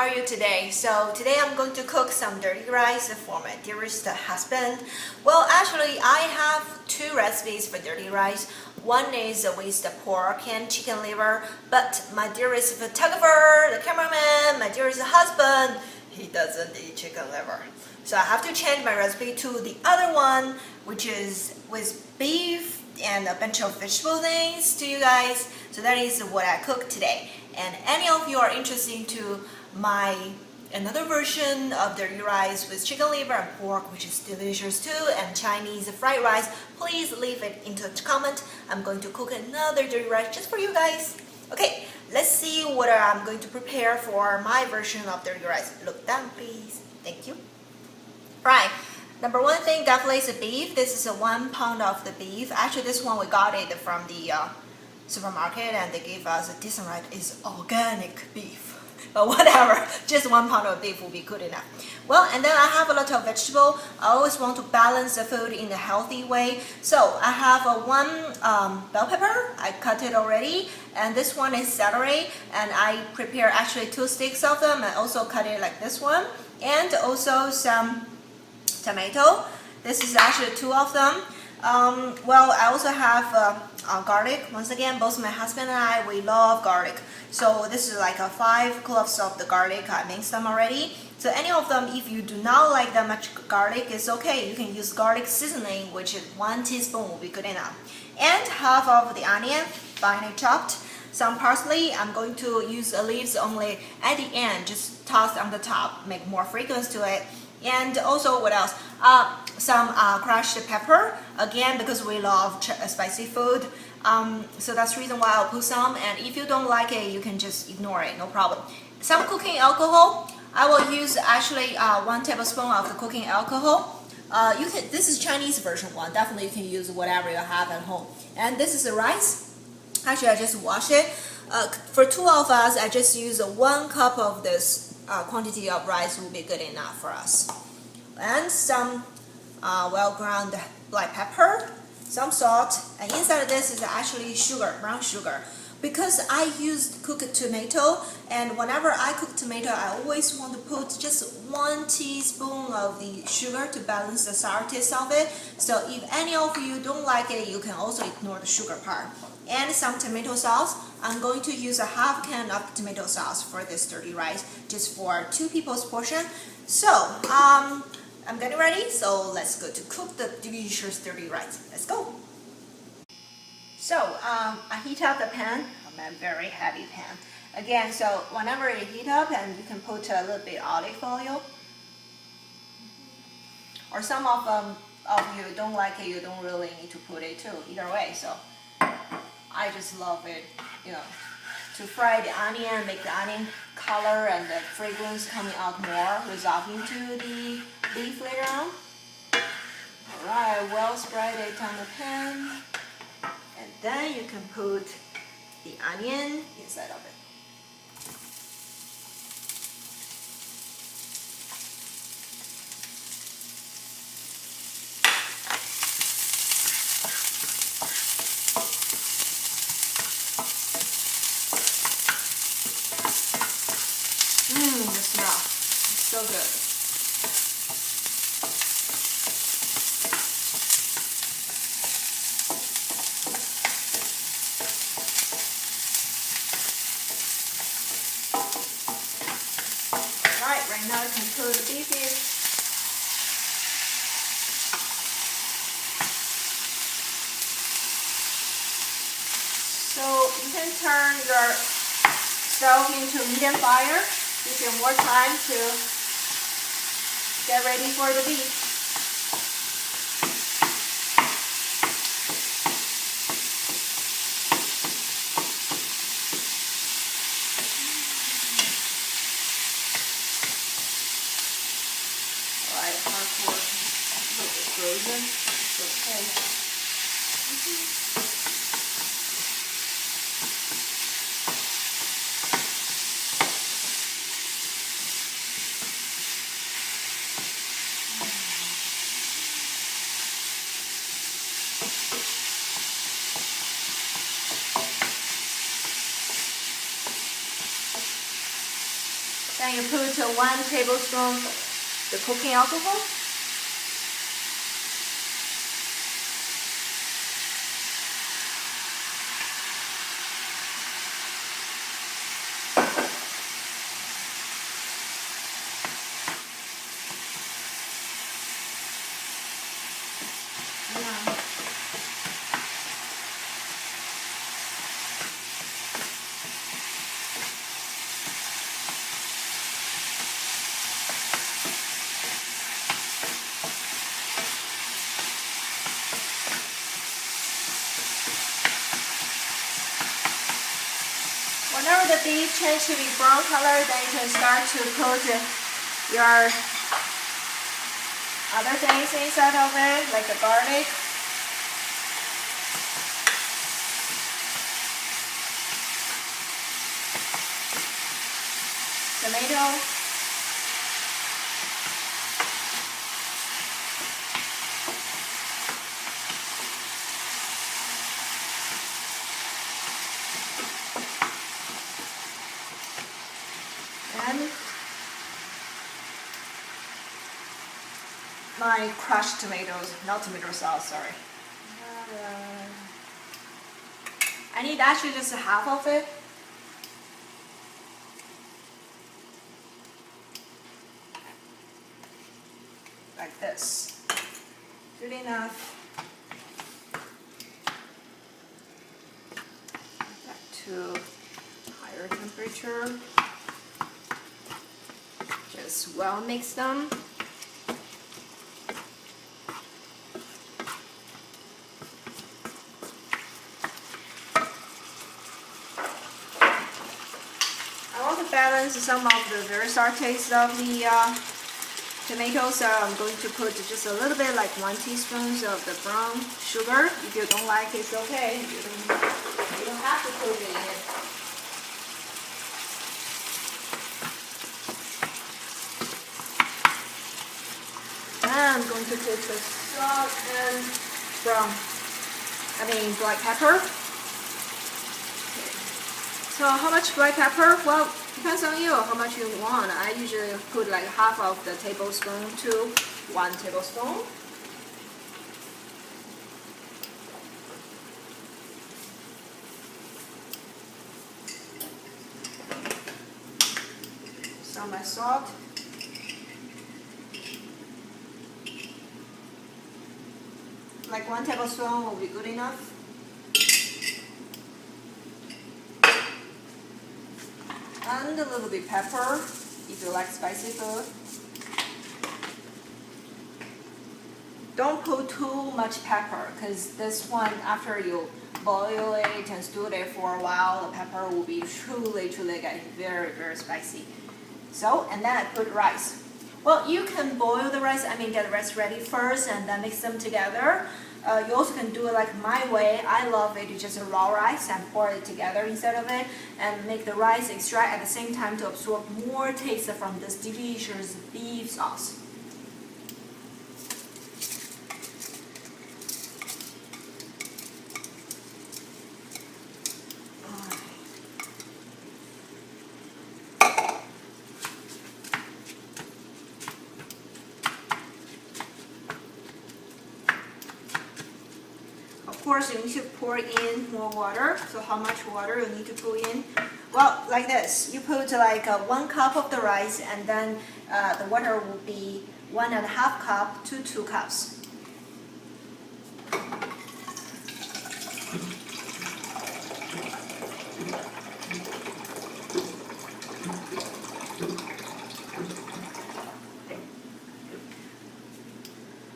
are you today? So today I'm going to cook some dirty rice for my dearest husband. Well, actually I have two recipes for dirty rice. One is with the pork and chicken liver, but my dearest photographer, the cameraman, my dearest husband, he doesn't eat chicken liver. So I have to change my recipe to the other one, which is with beef and a bunch of vegetable things to you guys. So that is what I cooked today. And any of you are interested to my another version of dirty rice with chicken liver and pork, which is delicious too, and Chinese fried rice, please leave it into the comment. I'm going to cook another dirty rice just for you guys. Okay, let's see what I'm going to prepare for my version of dirty rice. Look down please. Thank you. Right. Number one thing definitely is the beef. This is 1 pound of the beef. Actually, this one we got it from the supermarket, and they gave us a decent rate. It's organic beef, but whatever. Just 1 pound of beef will be good enough. Well, and then I have a lot of vegetable. I always want to balance the food in a healthy way. So I have one bell pepper. I cut it already, and this one is celery, and I prepare actually 2 sticks of them. I also cut it like this one, and also some tomato. This is actually 2 of them. Well, I also have garlic. Once again, both my husband and I, we love garlic. So this is like 5 cloves of the garlic. I minced them already. So any of them, if you do not like that much garlic, it's okay. You can use garlic seasoning, which is 1 teaspoon will be good enough. And half of the onion, finely chopped. Some parsley. I'm going to use the leaves only at the end, just toss on the top, make more fragrance to it. And also, what else? Some crushed pepper, again because we love spicy food. So that's the reason why I'll put some, and if you don't like it, you can just ignore it, no problem. Some cooking alcohol. I will use actually 1 tablespoon of the cooking alcohol. This is Chinese version one. Definitely you can use whatever you have at home. And this is the rice. Actually, I just washed it. For 2 of us, I just use 1 cup of this quantity of rice will be good enough for us. And some well-ground black pepper, some salt, and inside of this is actually sugar, brown sugar. Because I use cooked tomato, and whenever I cook tomato, I always want to put just 1 teaspoon of the sugar to balance the sour taste of it. So if any of you don't like it, you can also ignore the sugar part. And some tomato sauce. I'm going to use a half can of tomato sauce for this dirty rice, just for 2 people's portion. So I'm getting ready, so let's go to cook the delicious dirty rice. Let's go. So I heat up the pan, a very heavy pan. Again, so whenever you heat up, and you can put a little bit olive oil. Or some of you don't like it, you don't really need to put it too. Either way, so I just love it, you know, to fry the onion, make the onion color and the fragrance coming out more, resolving to the beef later on. Alright, well spread it on the pan, and then you can put the onion inside of it. The smell, it's so good. Right now you can put the beef in. So you can turn your stove into medium fire. Give you more time to get ready for the beef. Alright, hardcore, a little bit frozen. It's okay. Then you put 1 tablespoon the cooking alcohol. Whenever the beef changes to be brown color, then you can start to put your other things inside of it, like the garlic, tomato, and my crushed tomatoes, not tomato sauce, sorry. I need actually just half of it. Like this. Good enough. Back to higher temperature. Just well mix them. I want to balance some of the very sour taste of the tomatoes, so I'm going to put just a little bit, like 1 teaspoon of the brown sugar. If you don't like it, it's okay. You don't have to put it in. And I'm going to put the salt and black pepper. So how much black pepper? Well, depends on you how much you want. I usually put like half of the tablespoon to 1 tablespoon. Some my salt. Like 1 tablespoon will be good enough. And a little bit pepper if you like spicy food. Don't put too much pepper, because this one, after you boil it and stew it for a while, the pepper will be truly getting very, very spicy. So, and then I put rice. Well, you can boil the rice, get the rice ready first and then mix them together. You also can do it like my way. I love it, just a raw rice and pour it together instead of it, and make the rice extract at the same time to absorb more taste from this delicious beef sauce. Of course, you need to pour in more water. So how much water you need to put in? Well, like this. You put like 1 cup of the rice, and then the water will be 1.5 cup to 2 cups.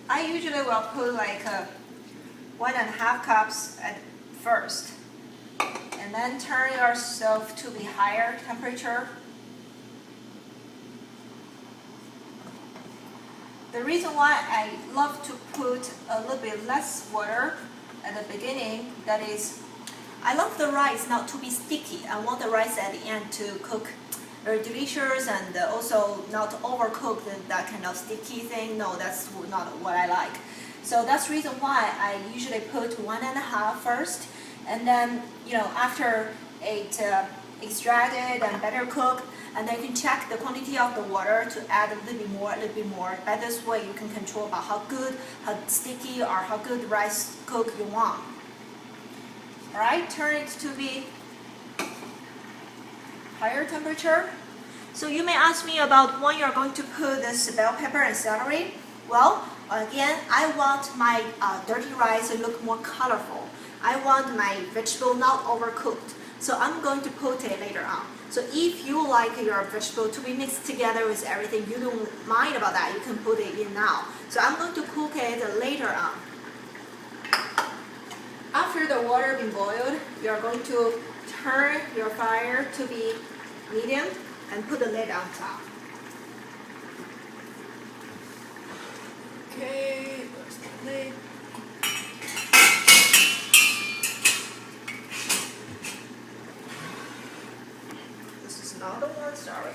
I usually will put like 1.5 cups at first, and then turn your stove to the higher temperature. The reason why I love to put a little bit less water at the beginning, that is, I love the rice not to be sticky. I want the rice at the end to cook very delicious, and also not overcook that kind of sticky thing. No, that's not what I like. So that's the reason why I usually put 1.5 first, and then after it extracted and better cooked, and then you can check the quantity of the water to add a little bit more, a little bit more. By this way, you can control about how good, how sticky, or how good the rice cook you want. All right, turn it to be higher temperature. So you may ask me about when you're going to put this bell pepper and celery. Well, again, I want my dirty rice to look more colorful. I want my vegetable not overcooked. So I'm going to put it later on. So if you like your vegetable to be mixed together with everything, you don't mind about that, you can put it in now. So I'm going to cook it later on. After the water being boiled, you're going to turn your fire to be medium and put the lid on top. Okay, where's the lid? This is not the one, sorry.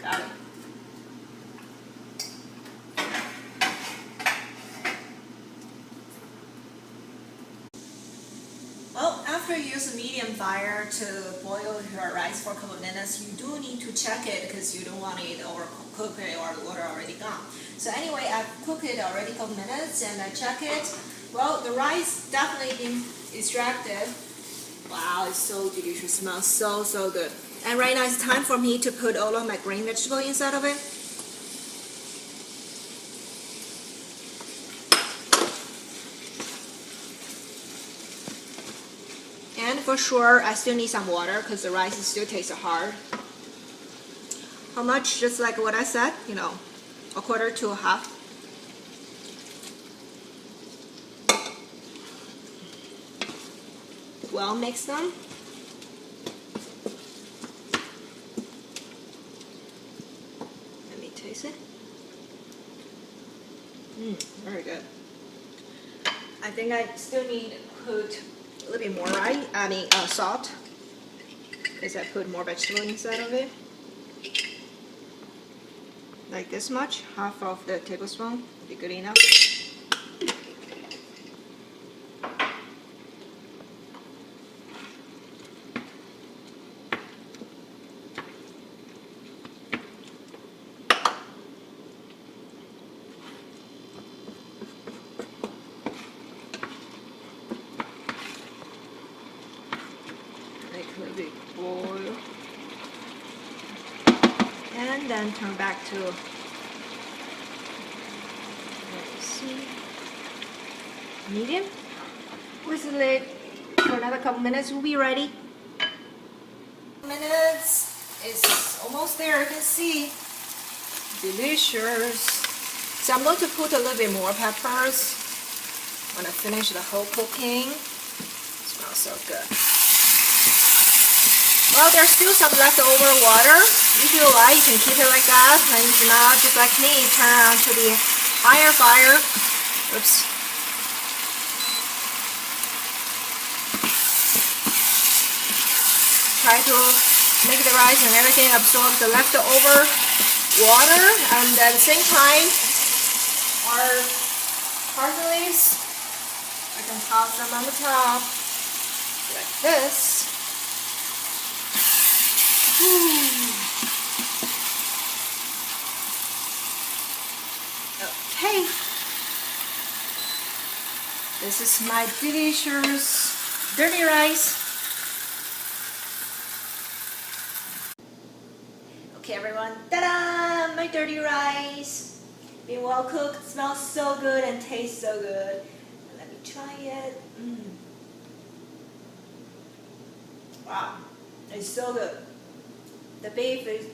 Got it. Well, after you use a medium fire to boil your rice for a couple of minutes, you do need to check it because you don't want it overcooked or the water already gone. So anyway, I've cooked it already a couple minutes and I check it. Well, the rice definitely been extracted. Wow, it's so delicious, smells so good. And right now it's time for me to put all of my green vegetable inside of it. And for sure, I still need some water because the rice still tastes hard. How much? Just like what I said, you know, a quarter to a half. Well, mix them. Let me taste it. Very good. I think I still need to put a little bit more rice, salt, because I put more vegetable inside of it. Like this much, half of the tablespoon would be good enough. Boil and then turn back to, let's see, medium with the lid for another couple minutes. We'll be ready. Minutes, it's almost there. You can see, delicious. So I'm going to put a little bit more peppers when I finish the whole cooking. It smells so good. Well, there's still some leftover water. If you like, you can keep it like that. And if not, just like me, turn on to the higher fire. Oops. Try to make the rice and everything absorb the leftover water. And at the same time, our parsnips, I can toss them on the top like this. Okay, this is my delicious dirty rice. Okay everyone, ta-da! My dirty rice. Been well cooked, smells so good and tastes so good. Let me try it. Wow, it's so good. The beef is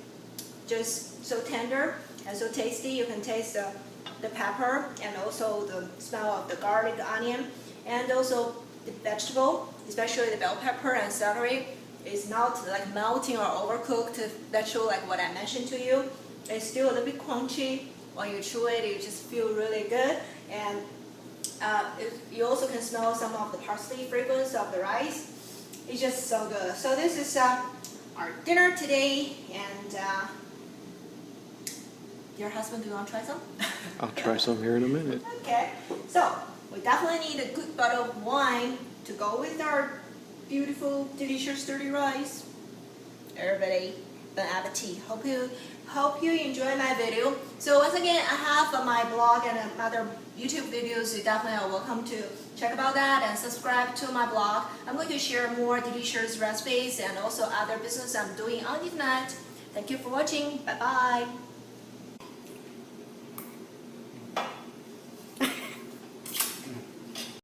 just so tender and so tasty. You can taste the pepper and also the smell of the garlic, the onion, and also the vegetable, especially the bell pepper and celery. It's not like melting or overcooked vegetable like what I mentioned to you. It's still a little bit crunchy. When you chew it, you just feel really good. And you also can smell some of the parsley fragrance of the rice. It's just so good. So this is our dinner today, and your husband, do you want to try some? I'll try some here in a minute. Okay, so We definitely need a good bottle of wine to go with our beautiful, delicious dirty rice. Everybody, bon appetit. Hope you enjoy my video. So once again, I have my blog and other YouTube videos. You definitely are welcome to check about that and subscribe to my blog. I'm going to share more delicious recipes and also other business I'm doing on the internet. Thank you for watching. Bye bye.